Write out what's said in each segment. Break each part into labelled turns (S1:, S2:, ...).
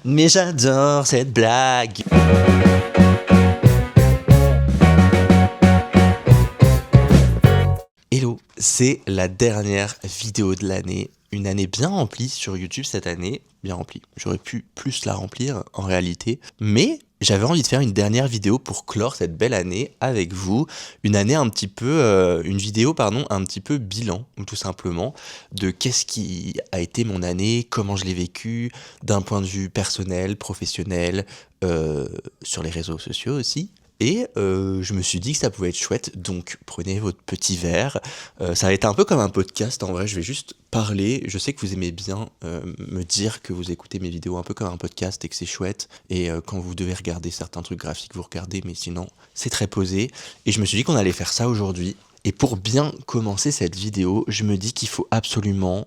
S1: Mais j'adore cette blague. Hello, c'est la dernière vidéo de l'année. Une année bien remplie sur YouTube cette année. Bien remplie. J'aurais pu plus la remplir en réalité. Mais j'avais envie de faire une dernière vidéo pour clore cette belle année avec vous. Une année un petit peu... une vidéo, pardon, un petit peu bilan, tout simplement, de qu'est-ce qui a été mon année, comment je l'ai vécu, d'un point de vue personnel, professionnel, sur les réseaux sociaux aussi. Et je me suis dit que ça pouvait être chouette, donc prenez votre petit verre. Ça va être un peu comme un podcast, en vrai, je vais juste parler. Je sais que vous aimez bien me dire que vous écoutez mes vidéos un peu comme un podcast et que c'est chouette. Et quand vous devez regarder certains trucs graphiques, vous regardez, mais sinon, c'est très posé. Et je me suis dit qu'on allait faire ça aujourd'hui. Et pour bien commencer cette vidéo, je me dis qu'il faut absolument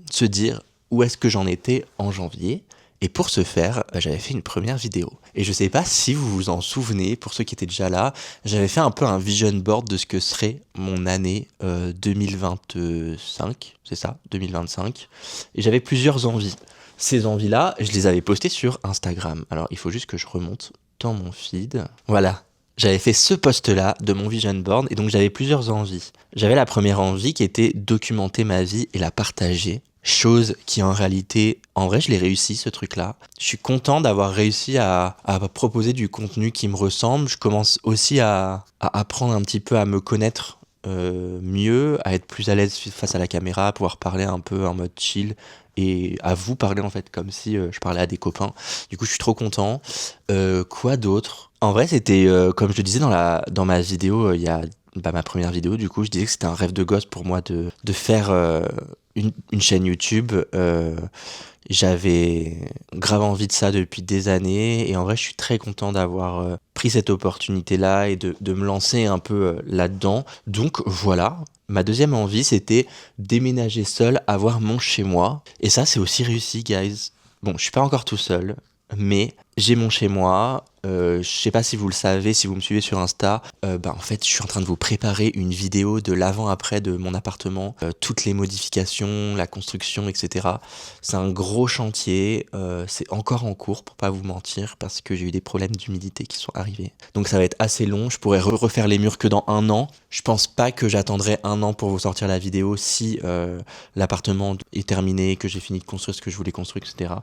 S1: se dire où est-ce que j'en étais en janvier. Et pour ce faire, j'avais fait une première vidéo. Et je sais pas si vous vous en souvenez, pour ceux qui étaient déjà là, j'avais fait un peu un vision board de ce que serait mon année 2025, c'est ça, 2025. Et j'avais plusieurs envies. Ces envies-là, je les avais postées sur Instagram. Alors, il faut juste que je remonte dans mon feed. Voilà. J'avais fait ce post-là de mon vision board et donc j'avais plusieurs envies. J'avais la première envie qui était documenter ma vie et la partager. Chose qui en réalité, en vrai je l'ai réussi ce truc-là. Je suis content d'avoir réussi à proposer du contenu qui me ressemble. Je commence aussi à apprendre un petit peu à me connaître mieux, à être plus à l'aise face à la caméra, à pouvoir parler un peu en mode chill et à vous parler en fait comme si je parlais à des copains. Du coup je suis trop content. Quoi d'autre ? En vrai c'était comme je le disais dans ma vidéo il y a ma première vidéo, du coup je disais que c'était un rêve de gosse pour moi de faire une chaîne YouTube. J'avais grave envie de ça depuis des années et en vrai je suis très content d'avoir pris cette opportunité là et de me lancer un peu là-dedans. Donc voilà, ma deuxième envie c'était déménager seul, avoir mon chez moi et ça c'est aussi réussi guys. Bon je suis pas encore tout seul mais j'ai mon chez moi. Je sais pas si vous le savez, si vous me suivez sur Insta, en fait je suis en train de vous préparer une vidéo de l'avant-après de mon appartement, toutes les modifications, la construction, etc. C'est un gros chantier, c'est encore en cours pour pas vous mentir parce que j'ai eu des problèmes d'humidité qui sont arrivés. Donc ça va être assez long, je pourrais refaire les murs que dans 1 an. Je pense pas que j'attendrai 1 an pour vous sortir la vidéo si l'appartement est terminé, que j'ai fini de construire ce que je voulais construire, etc.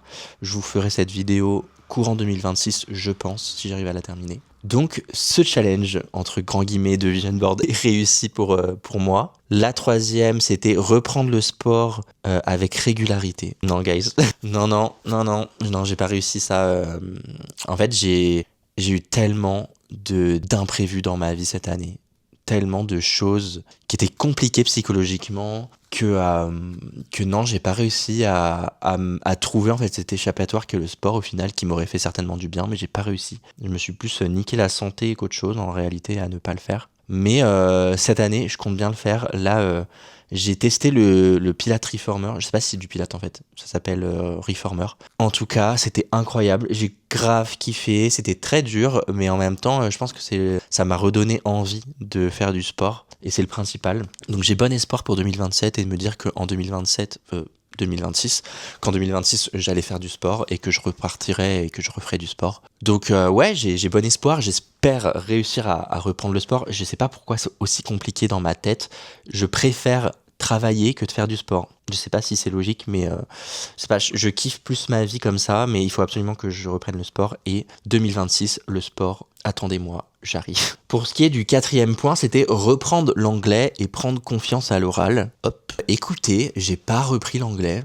S1: Je vous ferai cette vidéo courant 2026, je pense, si j'arrive à la terminer. Donc, ce challenge, entre grands guillemets, de vision board est réussi pour moi. La troisième, c'était reprendre le sport avec régularité. Non, guys. Non, j'ai pas réussi ça. En fait, j'ai eu tellement d'imprévus dans ma vie cette année. Tellement de choses qui étaient compliquées psychologiquement que non, j'ai pas réussi à trouver en fait cet échappatoire que le sport au final qui m'aurait fait certainement du bien, mais j'ai pas réussi. Je me suis plus niqué la santé qu'autre chose en réalité à ne pas le faire. Mais cette année, je compte bien le faire. Là, j'ai testé le Pilates Reformer. Je sais pas si c'est du Pilates en fait. Ça s'appelle Reformer. En tout cas, c'était incroyable. J'ai grave kiffé. C'était très dur, mais en même temps, je pense que ça m'a redonné envie de faire du sport. Et c'est le principal. Donc j'ai bon espoir pour 2027 et de me dire qu'en 2026, qu'en 2026 j'allais faire du sport et que je repartirai et que je referai du sport. Donc ouais, j'ai bon espoir, j'espère réussir à reprendre le sport. Je sais pas pourquoi c'est aussi compliqué dans ma tête. Je préfère travailler que de faire du sport. Je sais pas si c'est logique, mais je kiffe plus ma vie comme ça, mais il faut absolument que je reprenne le sport. Et 2026, le sport, attendez-moi, j'arrive. Pour ce qui est du 4e point, c'était reprendre l'anglais et prendre confiance à l'oral. Hop. Écoutez, j'ai pas repris l'anglais.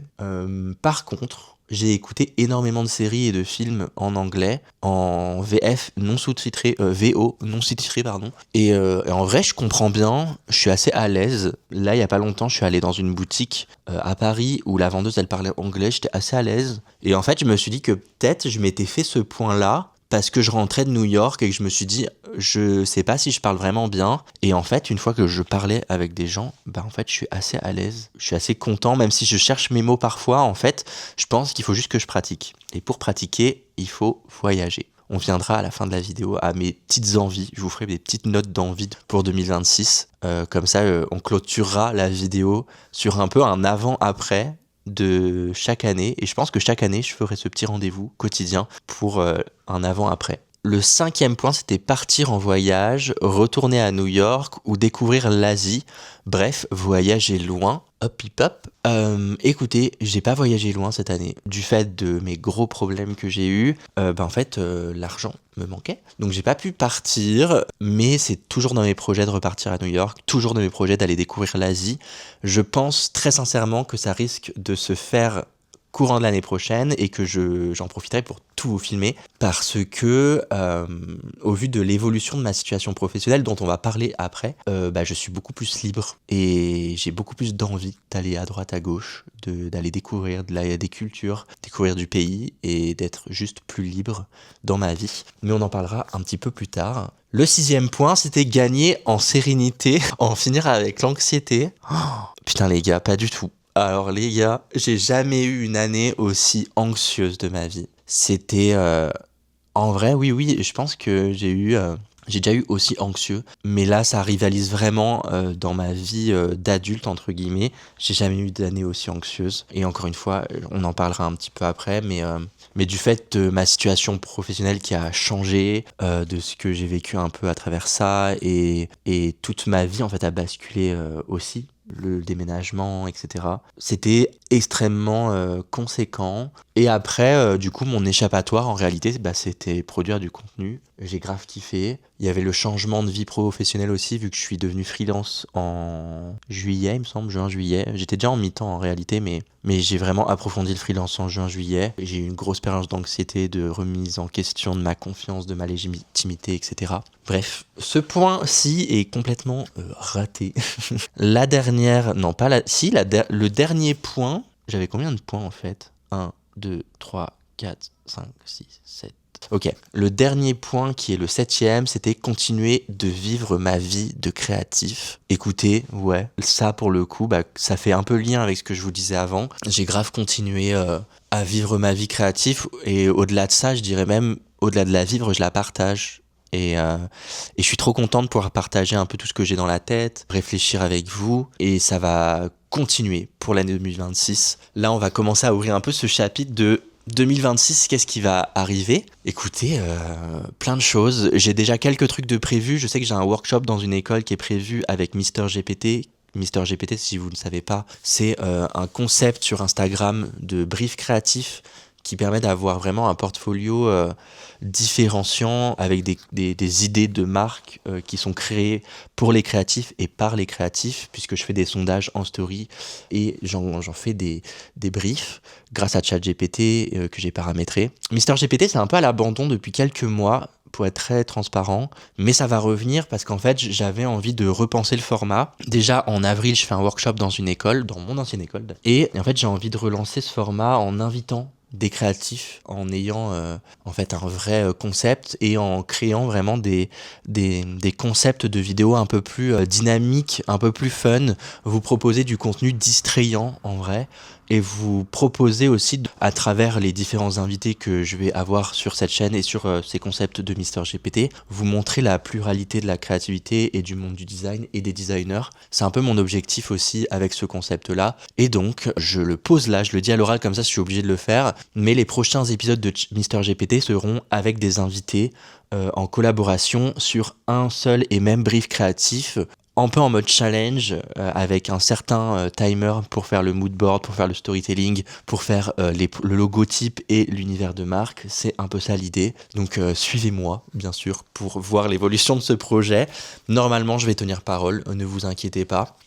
S1: Par contre, j'ai écouté énormément de séries et de films en anglais, en VF non sous-titré, VO non sous-titré, pardon. Et en vrai, je comprends bien, je suis assez à l'aise. Là, il y a pas longtemps, je suis allé dans une boutique à Paris où la vendeuse, elle parlait anglais, j'étais assez à l'aise. Et en fait, je me suis dit que peut-être je m'étais fait ce point-là parce que je rentrais de New York et que je me suis dit, je sais pas si je parle vraiment bien. Et en fait, une fois que je parlais avec des gens, en fait, je suis assez à l'aise. Je suis assez content, même si je cherche mes mots parfois. En fait, je pense qu'il faut juste que je pratique. Et pour pratiquer, il faut voyager. On viendra à la fin de la vidéo à mes petites envies. Je vous ferai des petites notes d'envie pour 2026. Comme ça, on clôturera la vidéo sur un peu un avant-après. de chaque année et je pense que chaque année, je ferai ce petit rendez-vous quotidien pour un avant-après. Le 5e point, c'était partir en voyage, retourner à New York ou découvrir l'Asie. Bref, voyager loin. Hop, hip, hop. Écoutez, j'ai pas voyagé loin cette année. Du fait de mes gros problèmes que j'ai eus, en fait, l'argent me manquait. Donc j'ai pas pu partir, mais c'est toujours dans mes projets de repartir à New York, toujours dans mes projets d'aller découvrir l'Asie. Je pense très sincèrement que ça risque de se faire courant de l'année prochaine et que j'en profiterai pour tout vous filmer parce que au vu de l'évolution de ma situation professionnelle dont on va parler après, je suis beaucoup plus libre et j'ai beaucoup plus d'envie d'aller à droite à gauche, d'aller découvrir des cultures, découvrir du pays et d'être juste plus libre dans ma vie. Mais on en parlera un petit peu plus tard. Le 6e point, c'était gagner en sérénité, en finir avec l'anxiété. Oh, putain les gars, pas du tout. Alors les gars, j'ai jamais eu une année aussi anxieuse de ma vie. C'était... en vrai, oui, je pense que j'ai déjà eu aussi anxieux. Mais là, ça rivalise vraiment dans ma vie d'adulte, entre guillemets. J'ai jamais eu d'année aussi anxieuse. Et encore une fois, on en parlera un petit peu après, mais du fait de ma situation professionnelle qui a changé, de ce que j'ai vécu un peu à travers ça, et toute ma vie en fait a basculé aussi. Le déménagement, etc. C'était extrêmement conséquent. Et après, du coup, mon échappatoire, en réalité, c'était produire du contenu. J'ai grave kiffé. Il y avait le changement de vie professionnelle aussi, vu que je suis devenu freelance en juillet, il me semble, juin-juillet. J'étais déjà en mi-temps en réalité, mais j'ai vraiment approfondi le freelance en juin-juillet. J'ai eu une grosse période d'anxiété, de remise en question de ma confiance, de ma légitimité, etc. Bref, ce point-ci est complètement raté. La dernière, non pas la... Si, le dernier point, j'avais combien de points en fait 1, 2, 3, 4, 5, 6, 7... Ok, le dernier point qui est le 7e, c'était continuer de vivre ma vie de créatif. Écoutez, ouais, ça pour le coup, ça fait un peu lien avec ce que je vous disais avant. J'ai grave continué à vivre ma vie créative et au-delà de ça, je dirais même, au-delà de la vivre, je la partage. Et je suis trop content de pouvoir partager un peu tout ce que j'ai dans la tête, réfléchir avec vous, et ça va continuer pour l'année 2026. Là, on va commencer à ouvrir un peu ce chapitre de 2026, qu'est-ce qui va arriver? Écoutez, plein de choses. J'ai déjà quelques trucs de prévus. Je sais que j'ai un workshop dans une école qui est prévu avec Mister GPT. Mister GPT, si vous ne savez pas, c'est un concept sur Instagram de brief créatif qui permet d'avoir vraiment un portfolio différenciant avec des idées de marque qui sont créées pour les créatifs et par les créatifs, puisque je fais des sondages en story et j'en fais des briefs grâce à ChatGPT que j'ai paramétré. Mister GPT, c'est un peu à l'abandon depuis quelques mois, pour être très transparent, mais ça va revenir parce qu'en fait, j'avais envie de repenser le format. Déjà, en avril, je fais un workshop dans une école, dans mon ancienne école, et en fait, j'ai envie de relancer ce format en invitant des créatifs, en ayant en fait un vrai concept et en créant vraiment des concepts de vidéos un peu plus dynamiques, un peu plus fun, vous proposer du contenu distrayant en vrai, et vous proposer aussi à travers les différents invités que je vais avoir sur cette chaîne et sur ces concepts de Mister GPT, vous montrer la pluralité de la créativité et du monde du design et des designers. C'est un peu mon objectif aussi avec ce concept-là, et donc je le pose là, je le dis à l'oral comme ça, je suis obligé de le faire, mais les prochains épisodes de Mister GPT seront avec des invités en collaboration sur un seul et même brief créatif, un peu en mode challenge, avec un certain timer pour faire le mood board, pour faire le storytelling, pour faire le logotype et l'univers de marque. C'est un peu ça l'idée. Donc suivez-moi, bien sûr, pour voir l'évolution de ce projet. Normalement, je vais tenir parole, ne vous inquiétez pas.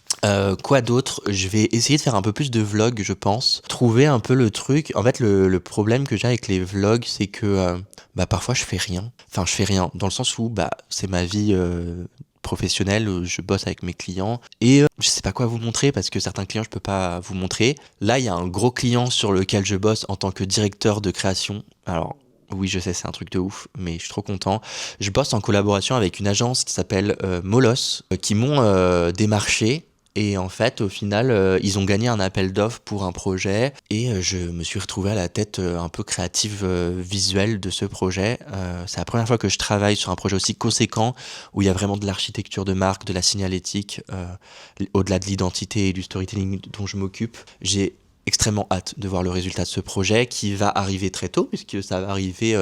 S1: Quoi d'autre? Je vais essayer de faire un peu plus de vlogs, je pense. Trouver un peu le truc. En fait, le problème que j'ai avec les vlogs, c'est que parfois je fais rien. Enfin, je fais rien, dans le sens où c'est ma vie professionnelle, je bosse avec mes clients et je sais pas quoi vous montrer parce que certains clients je peux pas vous montrer. Là, il y a un gros client sur lequel je bosse en tant que directeur de création. Alors oui, je sais, c'est un truc de ouf, mais je suis trop content. Je bosse en collaboration avec une agence qui s'appelle Molos, qui m'ont démarché. Et en fait, au final, ils ont gagné un appel d'offres pour un projet et je me suis retrouvé à la tête un peu créative visuelle de ce projet. C'est la première fois que je travaille sur un projet aussi conséquent où il y a vraiment de l'architecture de marque, de la signalétique, au-delà de l'identité et du storytelling dont je m'occupe. J'ai extrêmement hâte de voir le résultat de ce projet qui va arriver très tôt, puisque ça va arriver,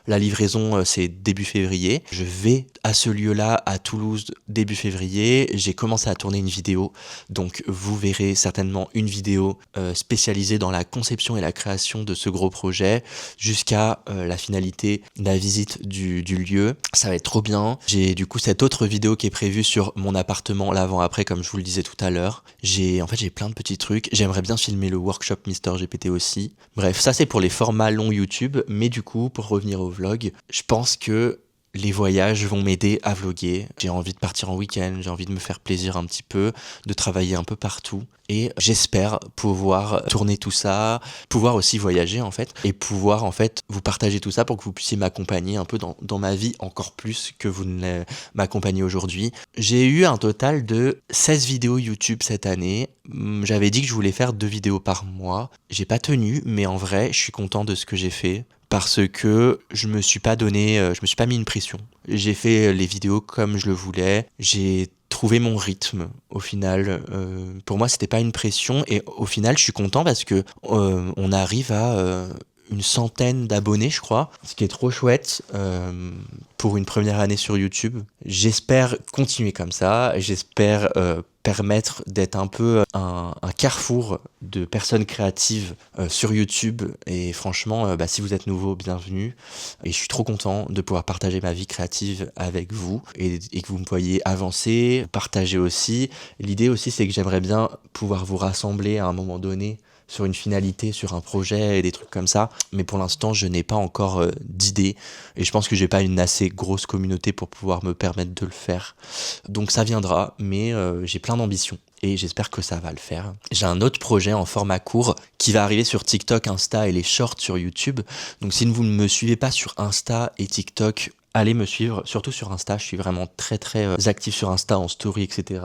S1: la livraison, c'est début février. Je vais à ce lieu-là, à Toulouse, début février. J'ai commencé à tourner une vidéo, donc vous verrez certainement une vidéo spécialisée dans la conception et la création de ce gros projet, jusqu'à la finalité, la visite du lieu. Ça va être trop bien. J'ai du coup cette autre vidéo qui est prévue sur mon appartement, l'avant-après, comme je vous le disais tout à l'heure. J'ai plein de petits trucs. J'aimerais bien filmer le workshop Mister GPT aussi. Bref, ça c'est pour les formats longs YouTube, mais du coup, pour revenir au vlog, je pense que les voyages vont m'aider à vlogger. J'ai envie de partir en week-end, j'ai envie de me faire plaisir un petit peu, de travailler un peu partout. Et j'espère pouvoir tourner tout ça, pouvoir aussi voyager en fait, et pouvoir en fait vous partager tout ça pour que vous puissiez m'accompagner un peu dans ma vie encore plus que vous ne m'accompagnez aujourd'hui. J'ai eu un total de 16 vidéos YouTube cette année. J'avais dit que je voulais faire 2 vidéos par mois. J'ai pas tenu, mais en vrai, je suis content de ce que j'ai fait. Parce que je me suis pas mis une pression. J'ai fait les vidéos comme je le voulais. J'ai trouvé mon rythme. Au final, pour moi, c'était pas une pression. Et au final, je suis content parce que on arrive à une centaine d'abonnés, je crois, ce qui est trop chouette pour une première année sur YouTube. J'espère continuer comme ça. J'espère permettre d'être un peu un carrefour de personnes créatives sur YouTube. Et franchement, si vous êtes nouveau, bienvenue. Et je suis trop content de pouvoir partager ma vie créative avec vous et que vous me voyez avancer, partager aussi. L'idée aussi, c'est que j'aimerais bien pouvoir vous rassembler à un moment donné sur une finalité, sur un projet et des trucs comme ça. Mais pour l'instant, je n'ai pas encore d'idée. Et je pense que j'ai pas une assez grosse communauté pour pouvoir me permettre de le faire. Donc ça viendra, mais j'ai plein d'ambitions. Et j'espère que ça va le faire. J'ai un autre projet en format court qui va arriver sur TikTok, Insta et les shorts sur YouTube. Donc si vous ne me suivez pas sur Insta et TikTok, allez me suivre, surtout sur Insta. Je suis vraiment très actif sur Insta en story, etc.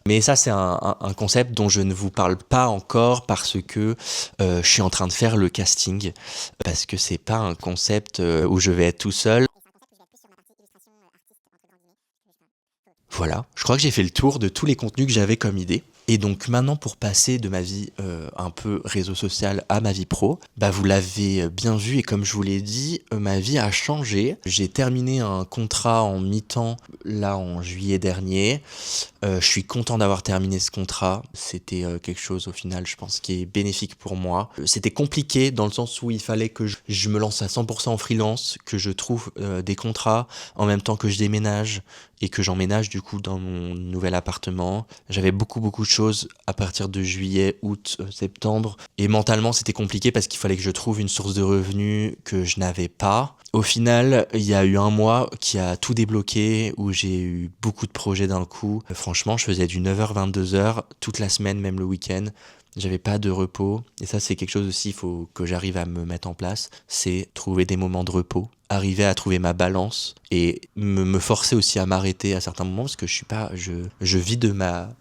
S1: Mais ça, c'est un concept dont je ne vous parle pas encore parce que je suis en train de faire le casting. Parce que c'est pas un concept où je vais être tout seul. Voilà, je crois que j'ai fait le tour de tous les contenus que j'avais comme idée. Et donc maintenant, pour passer de ma vie un peu réseau social à ma vie pro, vous l'avez bien vu et comme je vous l'ai dit, ma vie a changé. J'ai terminé un contrat en mi-temps là en juillet dernier. Je suis content d'avoir terminé ce contrat. C'était quelque chose au final, je pense, qui est bénéfique pour moi. C'était compliqué dans le sens où il fallait que je me lance à 100% en freelance, que je trouve des contrats en même temps que je déménage et que j'emménage du coup dans mon nouvel appartement. J'avais beaucoup de choses à partir de juillet, août, septembre. Et mentalement, c'était compliqué parce qu'il fallait que je trouve une source de revenus que je n'avais pas. Au final, il y a eu un mois qui a tout débloqué, où j'ai eu beaucoup de projets d'un coup. Franchement, je faisais du 9h-22h toute la semaine, même le week-end. J'avais pas de repos. Et ça, c'est quelque chose aussi, il faut que j'arrive à me mettre en place. C'est trouver des moments de repos. Arriver à trouver ma balance. Et me forcer aussi à m'arrêter à certains moments, parce que je vis de ma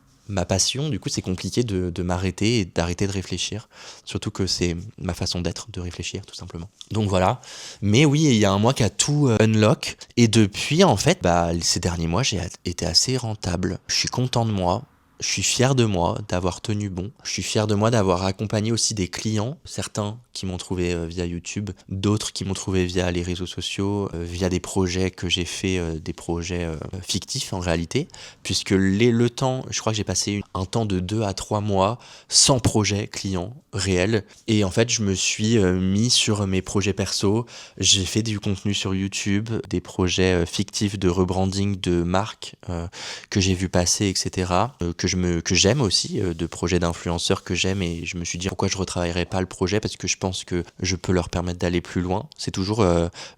S1: passion, du coup c'est compliqué de m'arrêter et d'arrêter de réfléchir, surtout que c'est ma façon d'être, de réfléchir tout simplement. Donc voilà, mais oui, il y a un mois qui a tout unlock, et depuis en fait, ces derniers mois j'ai été assez rentable. Je suis content de moi. Je suis fier de moi d'avoir tenu bon. Je suis fier de moi d'avoir accompagné aussi des clients, certains qui m'ont trouvé via YouTube, d'autres qui m'ont trouvé via les réseaux sociaux, via des projets que j'ai fait, des projets fictifs en réalité, puisque le temps, je crois que j'ai passé un temps de 2 à 3 mois sans projet client réel. Et en fait, je me suis mis sur mes projets perso. J'ai fait du contenu sur YouTube, des projets fictifs de rebranding de marques que j'ai vu passer, etc. Que j'aime aussi, de projets d'influenceurs que j'aime, et je me suis dit pourquoi je retravaillerais pas le projet, parce que je pense que je peux leur permettre d'aller plus loin. C'est toujours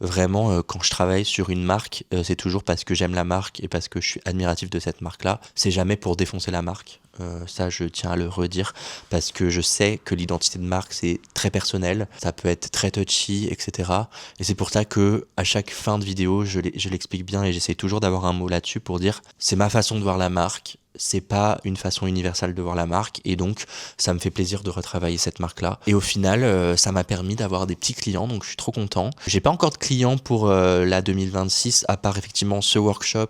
S1: vraiment quand je travaille sur une marque, c'est toujours parce que j'aime la marque et parce que je suis admiratif de cette marque-là. C'est jamais pour défoncer la marque. Ça, je tiens à le redire, parce que je sais que l'identité de marque, c'est très personnel, ça peut être très touchy, etc. Et c'est pour ça que à chaque fin de vidéo, je l'explique bien, et j'essaie toujours d'avoir un mot là-dessus pour dire c'est ma façon de voir la marque, c'est pas une façon universelle de voir la marque et donc ça me fait plaisir de retravailler cette marque-là. Et au final, ça m'a permis d'avoir des petits clients, donc je suis trop content. J'ai pas encore de clients pour la 2026, à part effectivement ce workshop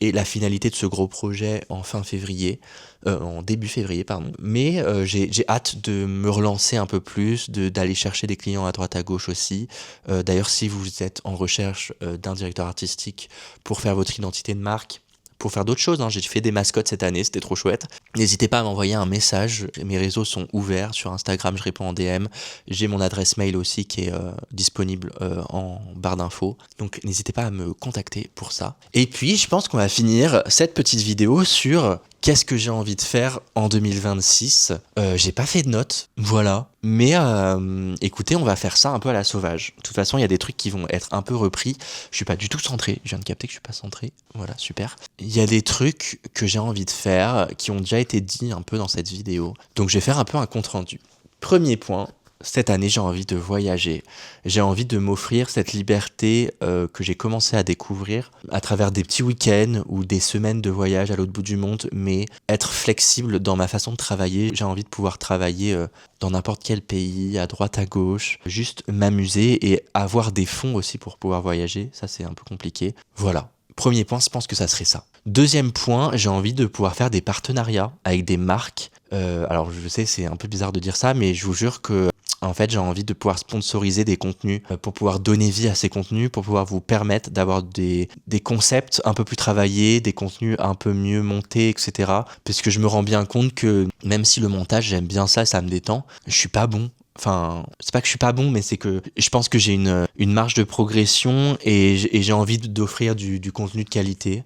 S1: et la finalité de ce gros projet en fin février. En début février, pardon. Mais j'ai hâte de me relancer un peu plus, d'aller chercher des clients à droite à gauche aussi. D'ailleurs, si vous êtes en recherche d'un directeur artistique pour faire votre identité de marque, pour faire d'autres choses, hein. J'ai fait des mascottes cette année, c'était trop chouette. N'hésitez pas à m'envoyer un message, mes réseaux sont ouverts, sur Instagram je réponds en DM, j'ai mon adresse mail aussi qui est disponible en barre d'infos, donc n'hésitez pas à me contacter pour ça. Et puis je pense qu'on va finir cette petite vidéo sur qu'est-ce que j'ai envie de faire en 2026. J'ai pas fait de notes, voilà. Mais écoutez, on va faire ça un peu à la sauvage. De toute façon, il y a des trucs qui vont être un peu repris. Je suis pas du tout centré. Je viens de capter que je suis pas centré. Voilà, super. Il y a des trucs que j'ai envie de faire qui ont déjà été dits un peu dans cette vidéo. Donc je vais faire un peu un compte rendu. Premier point. Cette année, j'ai envie de voyager. J'ai envie de m'offrir cette liberté que j'ai commencé à découvrir à travers des petits week-ends ou des semaines de voyage à l'autre bout du monde, mais être flexible dans ma façon de travailler. J'ai envie de pouvoir travailler dans n'importe quel pays, à droite, à gauche, juste m'amuser et avoir des fonds aussi pour pouvoir voyager. Ça, c'est un peu compliqué. Voilà. Premier point, je pense que ça serait ça. Deuxième point, j'ai envie de pouvoir faire des partenariats avec des marques. Alors, je sais, c'est un peu bizarre de dire ça, mais je vous jure que en fait, j'ai envie de pouvoir sponsoriser des contenus pour pouvoir donner vie à ces contenus, pour pouvoir vous permettre d'avoir des concepts un peu plus travaillés, des contenus un peu mieux montés, etc. Parce que je me rends bien compte que même si le montage, j'aime bien ça, ça me détend, je suis pas bon. Enfin, c'est pas que je suis pas bon, mais c'est que je pense que j'ai une marge de progression et j'ai envie d'offrir du contenu de qualité.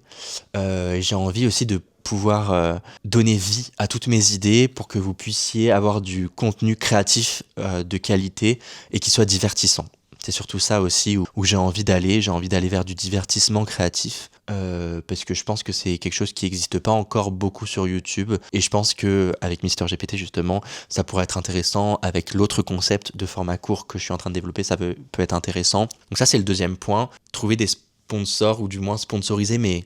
S1: J'ai envie aussi de pouvoir donner vie à toutes mes idées pour que vous puissiez avoir du contenu créatif de qualité et qui soit divertissant. C'est surtout ça aussi où j'ai envie d'aller. J'ai envie d'aller vers du divertissement créatif parce que je pense que c'est quelque chose qui n'existe pas encore beaucoup sur YouTube et je pense que avec MrGPT justement, ça pourrait être intéressant avec l'autre concept de format court que je suis en train de développer, ça peut être intéressant. Donc ça c'est le deuxième point, trouver des sponsors ou du moins sponsoriser mes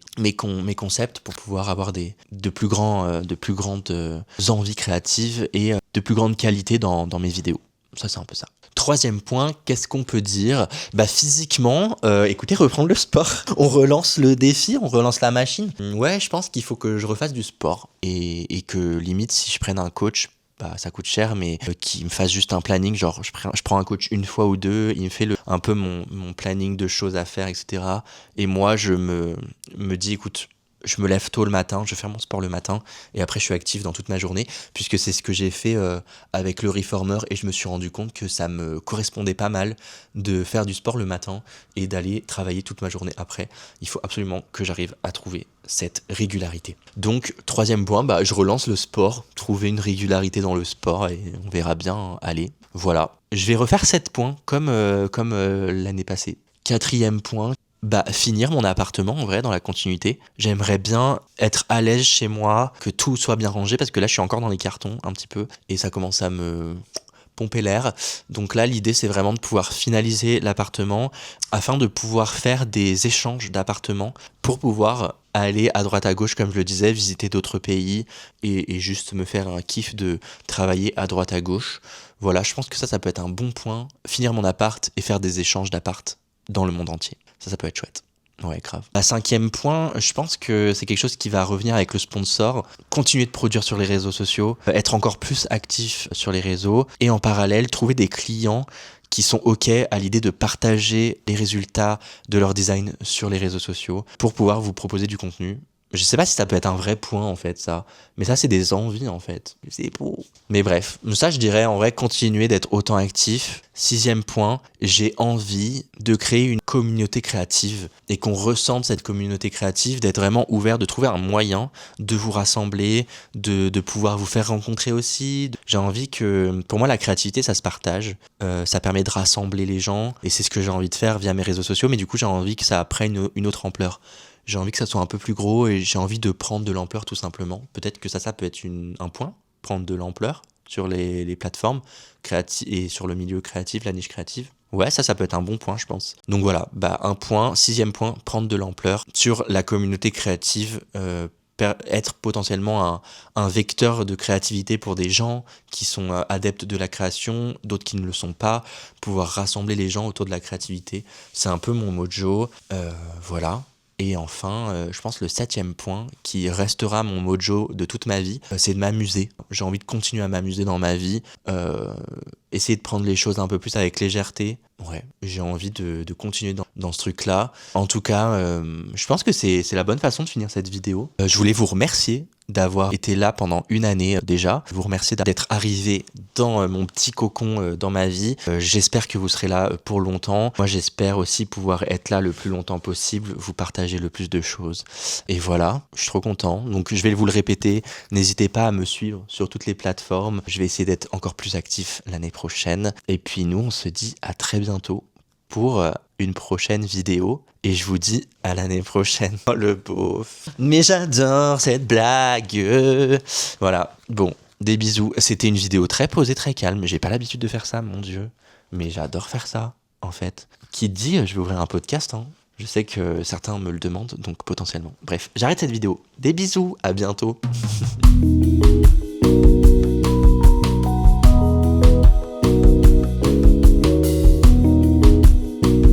S1: concepts pour pouvoir avoir de plus grandes envies créatives et de plus grande qualité dans mes vidéos. Ça c'est un peu ça. Troisième point, qu'est-ce qu'on peut dire? Bah physiquement, écoutez, reprendre le sport. On relance le défi, on relance la machine. Ouais, je pense qu'il faut que je refasse du sport et que limite si je prenne un coach, bah ça coûte cher, mais qui me fasse juste un planning, genre je prends un coach une fois ou deux, il me fait un peu mon planning de choses à faire, etc. Et moi je me dis écoute, je me lève tôt le matin, je fais mon sport le matin et après je suis actif dans toute ma journée puisque c'est ce que j'ai fait avec le Reformer et je me suis rendu compte que ça me correspondait pas mal de faire du sport le matin et d'aller travailler toute ma journée après. Il faut absolument que j'arrive à trouver cette régularité. Donc troisième point, bah, je relance le sport, trouver une régularité dans le sport et on verra bien aller. Voilà, je vais refaire 7 points comme l'année passée. Quatrième point, bah finir mon appartement en vrai dans la continuité. J'aimerais bien être à l'aise chez moi, que tout soit bien rangé parce que là je suis encore dans les cartons un petit peu et ça commence à me pomper l'air. Donc là l'idée c'est vraiment de pouvoir finaliser l'appartement afin de pouvoir faire des échanges d'appartements pour pouvoir aller à droite à gauche comme je le disais, visiter d'autres pays et juste me faire un kiff de travailler à droite à gauche. Voilà, je pense que ça peut être un bon point, finir mon appart et faire des échanges d'appart dans le monde entier. Ça peut être chouette. Ouais, grave. La cinquième point, je pense que c'est quelque chose qui va revenir avec le sponsor. Continuer de produire sur les réseaux sociaux, être encore plus actif sur les réseaux et en parallèle, trouver des clients qui sont OK à l'idée de partager les résultats de leur design sur les réseaux sociaux pour pouvoir vous proposer du contenu. Je sais pas si ça peut être un vrai point en fait ça, mais ça c'est des envies en fait. C'est beau. Mais bref, ça je dirais en vrai continuer d'être autant actif. Sixième point, j'ai envie de créer une communauté créative et qu'on ressente cette communauté créative, d'être vraiment ouvert, de trouver un moyen de vous rassembler, de pouvoir vous faire rencontrer aussi. J'ai envie que, pour moi la créativité ça se partage, ça permet de rassembler les gens et c'est ce que j'ai envie de faire via mes réseaux sociaux, mais du coup j'ai envie que ça prenne une autre ampleur. J'ai envie que ça soit un peu plus gros et j'ai envie de prendre de l'ampleur tout simplement. Peut-être que ça peut être un point, prendre de l'ampleur sur les plateformes et sur le milieu créatif, la niche créative. Ouais, ça peut être un bon point, je pense. Donc voilà, un point, sixième point, prendre de l'ampleur sur la communauté créative être potentiellement un vecteur de créativité pour des gens qui sont adeptes de la création, d'autres qui ne le sont pas, pouvoir rassembler les gens autour de la créativité. C'est un peu mon mojo, voilà. Et enfin, je pense le 7e point, qui restera mon mojo de toute ma vie, c'est de m'amuser. J'ai envie de continuer à m'amuser dans ma vie, essayer de prendre les choses un peu plus avec légèreté. Ouais, j'ai envie de continuer dans ce truc-là. En tout cas, je pense que c'est la bonne façon de finir cette vidéo. Je voulais vous remercier d'avoir été là pendant une année déjà. Vous remercier d'être arrivé dans mon petit cocon dans ma vie. J'espère que vous serez là pour longtemps. Moi, j'espère aussi pouvoir être là le plus longtemps possible, vous partager le plus de choses. Et voilà, je suis trop content. Donc, je vais vous le répéter. N'hésitez pas à me suivre sur toutes les plateformes. Je vais essayer d'être encore plus actif l'année prochaine. Et puis, nous, on se dit à très bientôt pour une prochaine vidéo. Et je vous dis à l'année prochaine. Oh le beauf. Mais j'adore cette blague. Voilà. Bon, des bisous. C'était une vidéo très posée, très calme. J'ai pas l'habitude de faire ça, mon Dieu. Mais j'adore faire ça, en fait. Qui dit, je vais ouvrir un podcast, hein. Je sais que certains me le demandent, donc potentiellement. Bref, j'arrête cette vidéo. Des bisous, à bientôt.